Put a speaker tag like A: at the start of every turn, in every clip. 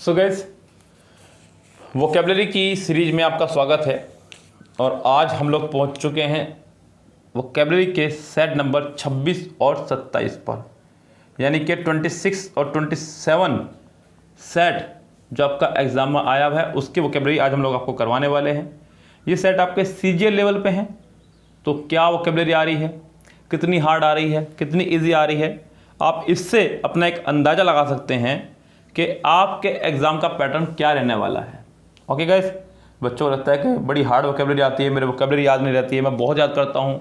A: So guys, vocabulary की series में आपका स्वागत है। और आज हम लोग पहुंच चुके हैं वोकेबलरी के सेट नंबर 26 और 27 पर, यानी कि 26 और 27 सेट जो आपका एग्जाम में आया हुआ है उसकी वोकेबलरी आज हम लोग आपको करवाने वाले हैं। ये सेट आपके सीजीएल लेवल पे हैं, तो क्या वोकेबलरी आ रही है, कितनी हार्ड आ रही है, कितनी इजी आ रही है, आप इससे अपना एक अंदाज़ा लगा सकते हैं कि आपके एग्ज़ाम का पैटर्न क्या रहने वाला है। ओके गाइस, बच्चों को लगता है कि बड़ी हार्ड वोकेबलरी आती है, मेरे वोकेबलरी याद नहीं रहती है, मैं बहुत याद करता हूँ,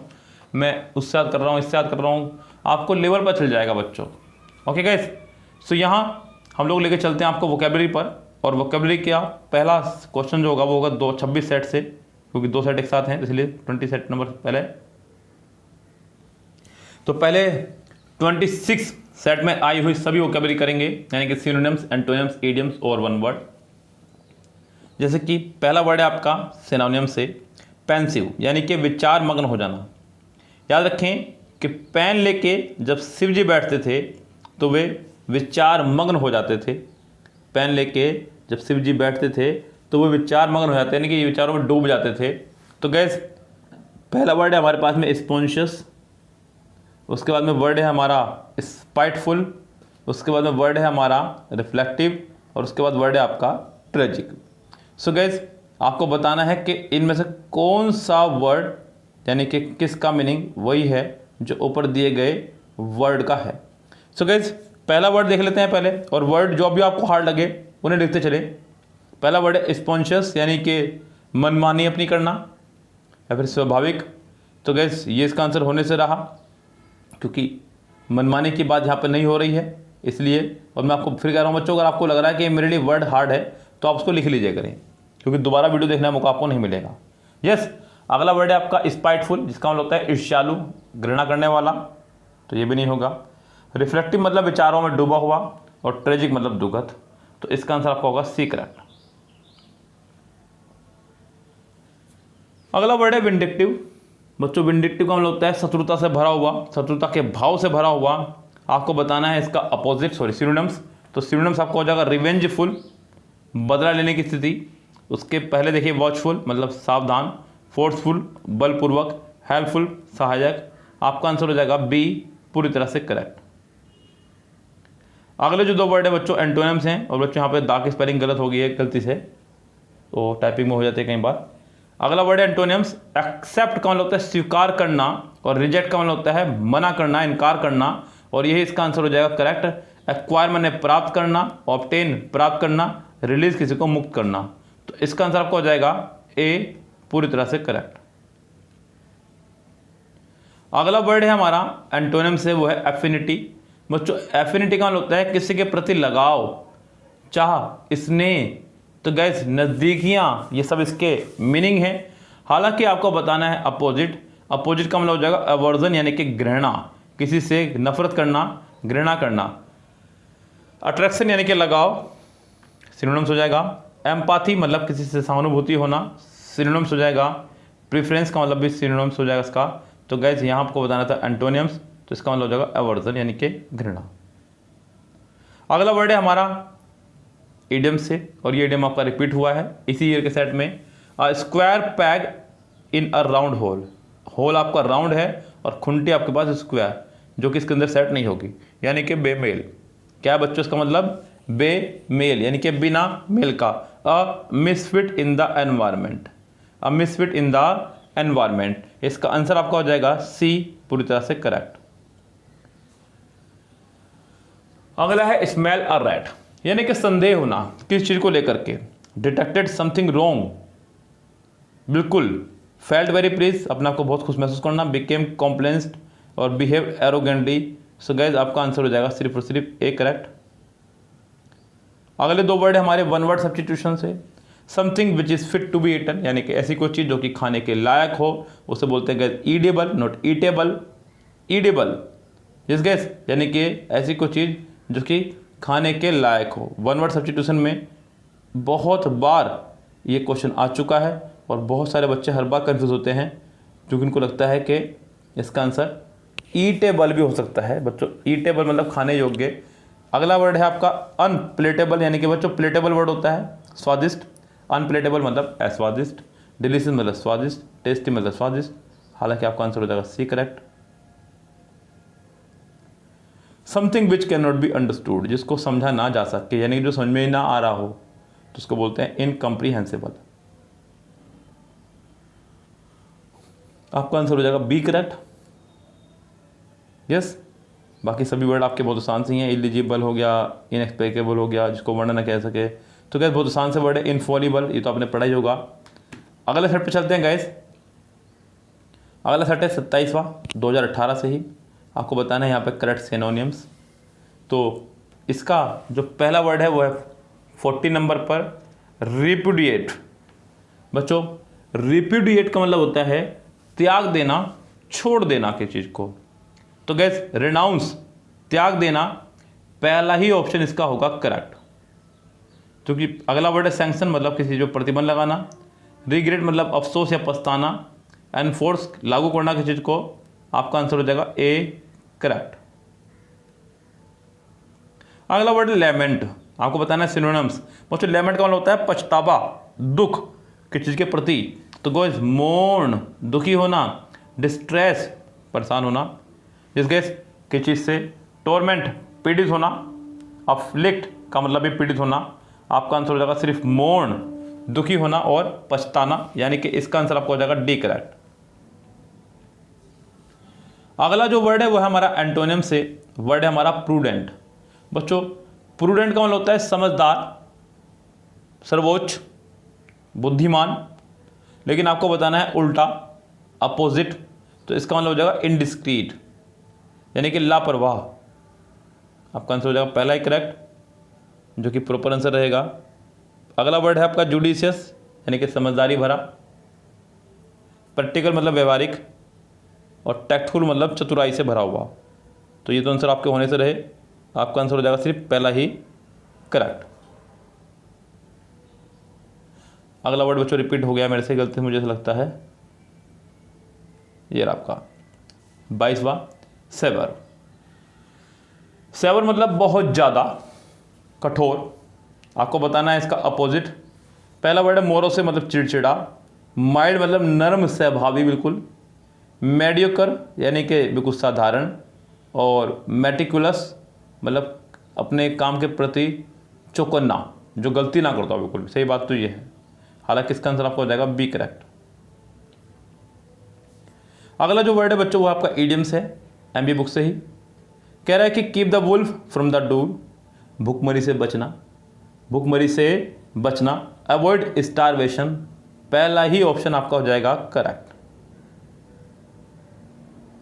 A: मैं उससे याद कर रहा हूँ, इससे याद कर रहा हूँ। आपको लेवल पर चल जाएगा बच्चों। ओके गाइस, सो यहाँ हम लोग लेके चलते हैं आपको वोकेबलरी पर। और वोकेबलरी का पहला क्वेश्चन जो होगा वो होगा 26 सेट से, क्योंकि 2 सेट एक साथ हैं इसलिए 20 सेट नंबर पहले। तो पहले 26 सेट में आई हुई सभी वोकेबलरी करेंगे, यानी कि सिनोनिम्स, एंटोनिम्स, इडियम्स और वन वर्ड। जैसे कि पहला वर्ड है आपका सिनोनिम से पेंसिव, यानी कि विचार मग्न हो जाना। याद रखें कि पेन लेके जब शिव जी बैठते थे तो वे विचार मग्न हो जाते थे। पेन लेके जब शिव जी बैठते थे तो वो विचार मग्न हो जाते, यानी कि ये विचारों में डूब जाते थे। तो गैस, पहला वर्ड है हमारे पास में स्पॉन्शियस, उसके बाद में वर्ड है हमारा स्पाइटफुल, उसके बाद में वर्ड है हमारा रिफ्लेक्टिव, और उसके बाद वर्ड है आपका ट्रेजिक। सो गैस, आपको बताना है कि इनमें से कौन सा वर्ड, यानी कि किसका मीनिंग वही है जो ऊपर दिए गए वर्ड का है। सो गैस, पहला वर्ड देख लेते हैं पहले, और वर्ड जो भी आपको हार्ड लगे उन्हें लिखते चले। पहला वर्ड है स्पॉन्शियस, यानी कि मनमानी अपनी करना या फिर स्वाभाविक। तो गैस, ये इसका आंसर होने से रहा, क्योंकि मनमाने की बात यहाँ पर नहीं हो रही है इसलिए। और मैं आपको फिर कह रहा हूँ बच्चों, अगर आपको लग रहा है कि मेरे लिए वर्ड हार्ड है तो आप उसको लिख लीजिए करें, क्योंकि दोबारा वीडियो देखने का मौका आपको नहीं मिलेगा। यस, अगला वर्ड है आपका स्पाइटफुल, जिसका मतलब होता है ईर्ष्यालु, घृणा करने वाला, तो ये भी नहीं होगा। रिफ्लेक्टिव मतलब विचारों में डूबा हुआ, और ट्रेजिक मतलब दुखद, तो इसका आंसर आपका होगा सी करेक्ट। अगला वर्ड है विंडिक्टिव। बच्चों, विंडिक्टिव का मतलब होता है शत्रुता से भरा हुआ, शत्रुता के भाव से भरा हुआ। आपको बताना है इसका अपोजिट, सिनोनिम्स। तो सिनोनिम्स आपको हो जाएगा रिवेंजफुल, बदला लेने की स्थिति। उसके पहले देखिए वॉचफुल मतलब सावधान, फोर्सफुल बलपूर्वक, हेल्पफुल सहायक। आपका आंसर हो जाएगा बी, पूरी तरह से करेक्ट। अगले जो 2 वर्ड है बच्चों एंटोनिम्स हैं, और बच्चों यहाँ पे दाग की स्पेलिंग गलत हो गई है गलती से, तो टाइपिंग में हो जाते हैं कई बार। अगला वर्ड है एंटोनिम्स। एक्सेप्ट का मतलब होता है स्वीकार करना, और रिजेक्ट का मतलब होता है मना करना, इनकार करना, और यही इसका आंसर हो जाएगा करेक्ट। एक्वायर माने प्राप्त करना, ऑब्टेन प्राप्त करना, रिलीज किसी को मुक्त करना, तो इसका आंसर आपको हो जाएगा ए, पूरी तरह से करेक्ट। अगला वर्ड है हमारा एंटोनिम से, वो है एफिनिटी। बच्चों, एफिनिटी का मतलब होता है किसी के प्रति लगाव, चाह, स्नेह। तो गैस, नज़दीकियाँ, ये सब इसके मीनिंग है। हालांकि आपको बताना है अपोजिट। अपोजिट का मतलब हो जाएगा अवर्जन, यानी कि घृणा, किसी से नफरत करना, घृणा करना। अट्रैक्शन यानी कि लगाव, सिनोनिम्स हो जाएगा। एम्पैथी मतलब किसी से सहानुभूति होना, सिनोनिम्स हो जाएगा। प्रेफरेंस का मतलब भी सिनोनिम्स हो जाएगा इसका। तो गैस, यहाँ आपको बताना था एंटोनियम्स, तो इसका मतलब हो जाएगा अवर्जन, यानी कि घृणा। अगला वर्ड है हमारा इडियम से, और ये इडियम आपका रिपीट हुआ है इसी ईयर के सेट में। Square peg in a round hole. Hole आपका राउंड है और खुंटी आपके पास स्क्वायर, जो कि इसके अंदर सेट नहीं होगी, यानी कि बेमेल। क्या है बच्चों इसका मतलब? बेमेल, यानी कि बिना मेल का। A misfit in the environment, a misfit in the environment. इसका आंसर आपका हो जाएगा सी, पूरी तरह से करेक्ट। अगला है स्मेल अ रैट, यानी कि संदेह होना किस चीज को लेकर के। डिटेक्टेड समथिंग रॉन्ग, बिल्कुल। फेल्ट वेरी प्लीज, अपने आप को बहुत खुश महसूस करना। बिकेम कॉम्प्लेंस्ड और बिहेव एरोगेंटली। सो गाइस, आपका आंसर हो जाएगा सिर्फ और सिर्फ ए करेक्ट। अगले 2 वर्ड है हमारे वन वर्ड सब्स्टिट्यूशन से। Something which is fit to be eaten, यानी कि ऐसी कोई चीज जो कि खाने के लायक हो, उसे बोलते हैं gas edible, not eatable. Edible जिस गैस, यानी कि ऐसी कोई चीज जो कि खाने के लायक हो। वन वर्ड सब्स्टिट्यूशन में बहुत बार ये क्वेश्चन आ चुका है, और बहुत सारे बच्चे हर बार कंफ्यूज होते हैं, क्योंकि उनको लगता है कि इसका आंसर ईटेबल भी हो सकता है। बच्चों, ईटेबल मतलब खाने योग्य। अगला वर्ड है आपका अनप्लेटेबल, यानी कि बच्चों प्लेटेबल वर्ड होता है स्वादिष्ट, अनप्लेटेबल मतलब अस्वादिष्ट, डिलीशियस मतलब स्वादिष्ट, टेस्टी मतलब स्वादिष्ट। हालांकि आपका आंसर हो जाएगा C correct. Something which can not be understood, जिसको समझा ना जा सके, यानी कि जो समझ में ना आ रहा हो तो उसको बोलते हैं इनकम्प्रीहेंसिबल। आपका आंसर हो जाएगा बी करेक्ट। यस, बाकी सभी वर्ड आपके बहुत आसान से ही हैं। इलिजिबल हो गया, इनएक्सप्लिकेबल हो गया, जिसको वर्णन न कह सके, तो गैस बहुत आसान से वर्ड है। इनफॉलिबल, ये तो आपने पढ़ा ही होगा। अगले सेट पे चलते हैं गैस। अगला सेट है 27वां 2018 से ही। आपको बताना है यहाँ पे करेक्ट सिनोनिम्स। तो इसका जो पहला वर्ड है वो है 40 नंबर पर रिपुडिएट। बच्चों रिपुडिएट का मतलब होता है त्याग देना, छोड़ देना किसी चीज़ को। तो गैस रिनाउंस त्याग देना, पहला ही ऑप्शन इसका होगा करेक्ट। क्योंकि अगला वर्ड है सैंक्शन, मतलब किसी जो प्रतिबंध लगाना। रिग्रेट मतलब अफसोस या पछताना। एनफोर्स लागू करना किसी चीज़ को। आपका आंसर हो जाएगा ए करेक्ट। अगला वर्ड लेमेंट, आपको बताना है सिनोनिम्स। बच्चों लेमेंट का मतलब होता है पछतावा, दुख किसी चीज़ के प्रति। तो गैस मोर्न दुखी होना, डिस्ट्रेस परेशान होना, जिस गैस किसी चीज़ से। टोरमेंट पीड़ित होना, अफ्लिक्ट का मतलब भी पीड़ित होना। आपका आंसर हो जाएगा सिर्फ मोर्न दुखी होना और पछताना, यानी कि इसका आंसर आपको हो जाएगा डी करेक्ट। अगला जो वर्ड है वो है हमारा एंटोनिम से, वर्ड है हमारा प्रूडेंट। बच्चों प्रूडेंट का मतलब होता है समझदार, सर्वोच्च, बुद्धिमान। लेकिन आपको बताना है उल्टा, अपोजिट। तो इसका मतलब हो जाएगा इनडिस्क्रीट, यानी कि लापरवाह। आपका आंसर हो जाएगा पहला ही करेक्ट, जो कि प्रॉपर आंसर रहेगा। अगला वर्ड है आपका जुडिशियस, यानी कि समझदारी भरा। प्रैक्टिकल मतलब व्यवहारिक, और टैक्टफुल मतलब चतुराई से भरा हुआ। तो ये तो आंसर आपके होने से रहे। आपका आंसर हो जाएगा सिर्फ पहला ही करेक्ट। अगला वर्ड बच्चों रिपीट हो गया मेरे से, गलती मुझे से लगता है। ये रहा आपका 22वां सेवर। सेवर मतलब बहुत ज़्यादा कठोर। आपको बताना है इसका अपोजिट। पहला वर्ड है मोरो से मतलब चिड़चिड़ा। माइल्ड मतलब नर्म स्वभावी बिल्कुल। मेडियोकर यानी कि बिल्कुल साधारण। और मेटिकुलस मतलब अपने काम के प्रति चौकन्ना, जो गलती ना करता हो बिल्कुल। सही बात तो ये है। हालांकि इसका आंसर आपको हो जाएगा बी करेक्ट। अगला जो वर्ड है बच्चों वो आपका इडियम्स है, एमबी बुक से ही। कह रहा है कि keep the wolf from the door, भूखमरी से बचना, भूखमरी से बचना। अवॉइड स्टारवेशन, पहला ही ऑप्शन आपका हो जाएगा करेक्ट।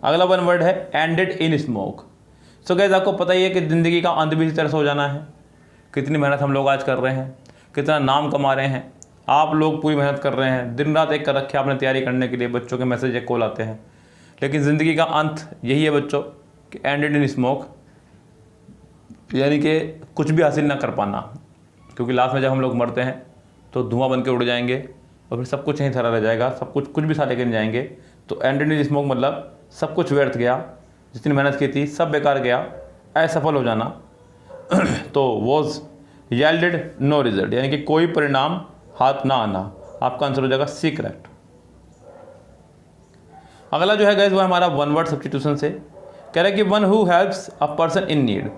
A: अगला वन वर्ड है ended in smoke. So guys आपको पता ही है कि ज़िंदगी का अंत भी इसी तरह से हो जाना है। कितनी मेहनत हम लोग आज कर रहे हैं, कितना नाम कमा रहे हैं। आप लोग पूरी मेहनत कर रहे हैं, दिन रात एक कर रखे आपने तैयारी करने के लिए, बच्चों के मैसेज एक कॉल आते हैं। लेकिन ज़िंदगी का अंत यही है बच्चों कि एंडेड इन स्मोक, यानी कि कुछ भी हासिल ना कर पाना। क्योंकि लास्ट में जब हम लोग मरते हैं तो धुआं बन के उड़ जाएंगे और फिर सब कुछ यहीं थरा रह जाएगा, सब कुछ भी साथ लेकर नहीं जाएंगे। तो एंडेड इन स्मोक मतलब सब कुछ व्यर्थ गया, जितनी मेहनत की थी सब बेकार गया, असफल हो जाना। तो वॉज येल्डेड नो रिजल्ट, यानी कि कोई परिणाम हाथ ना आना। आपका आंसर हो जाएगा सी करेक्ट। अगला जो है गाइस वो हमारा वन वर्ड सब्स्टिट्यूशन से। कह रहा है कि one who helps a person in need,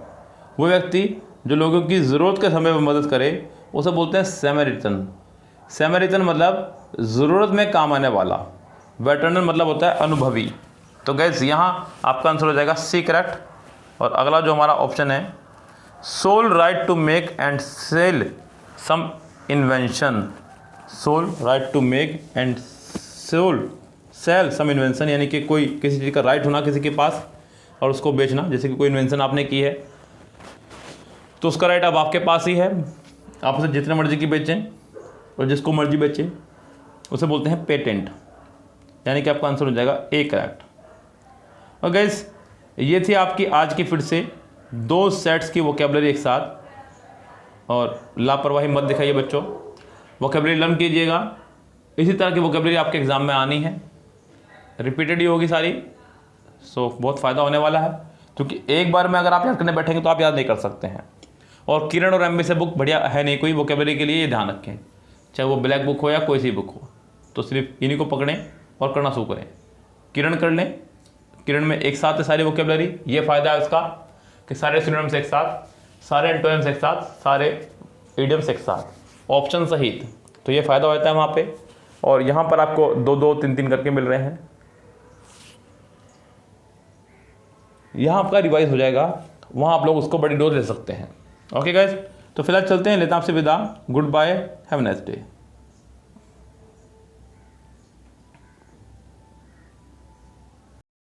A: वो व्यक्ति जो लोगों की ज़रूरत के समय पर मदद करे, उसे बोलते हैं सैमरिटन। सैमरिटन मतलब ज़रूरत में काम आने वाला। वेटरनर मतलब होता है अनुभवी। तो गाइस यहाँ आपका आंसर हो जाएगा सी करेक्ट। और अगला जो हमारा ऑप्शन है sole right to make and sell some invention. Sole right to make and sole sell some invention, यानी कि कोई किसी चीज़ का राइट होना किसी के पास और उसको बेचना। जैसे कि कोई इन्वेंशन आपने की है तो उसका राइट अब आपके पास ही है, आप उसे जितने मर्जी की बेचें और जिसको मर्जी बेचें, उसे बोलते हैं पेटेंट। यानी कि आपका आंसर हो जाएगा ए करेक्ट। और गाइस ये थी आपकी आज की फिर से 2 सेट्स की वोकेबलरी एक साथ। और लापरवाही मत दिखाइए बच्चों, वोकेबलरी लर्न कीजिएगा। इसी तरह की वोकेबलरी आपके एग्ज़ाम में आनी है, रिपीटेड ही होगी सारी। सो बहुत फ़ायदा होने वाला है। क्योंकि एक बार में अगर आप याद करने बैठेंगे तो आप याद नहीं कर सकते हैं। और किरण और एमबी से बुक बढ़िया है नहीं कोई वोकेबलरी के लिए, ये ध्यान रखें, चाहे वो ब्लैक बुक हो या कोई सी बुक हो। तो सिर्फ इन्हीं को पकड़ें और करना शुरू करें। किरण कर लें, किरण में एक साथ है सारी वोकेबलरी। ये फ़ायदा है उसका कि सारे सिनोनिम्स एक साथ, सारे एंटोनिम्स एक साथ, सारे इडियम्स एक साथ, ऑप्शन सहित। तो ये फ़ायदा होता है वहाँ पे। और यहाँ पर आपको 2-2, 3-3 करके मिल रहे हैं। यहाँ आपका रिवाइज हो जाएगा, वहाँ आप लोग उसको बड़ी डोज ले सकते हैं। ओके गाइज, तो फिलहाल चलते हैं, लेते हैं आपसे विदा। Goodbye, have a nice day.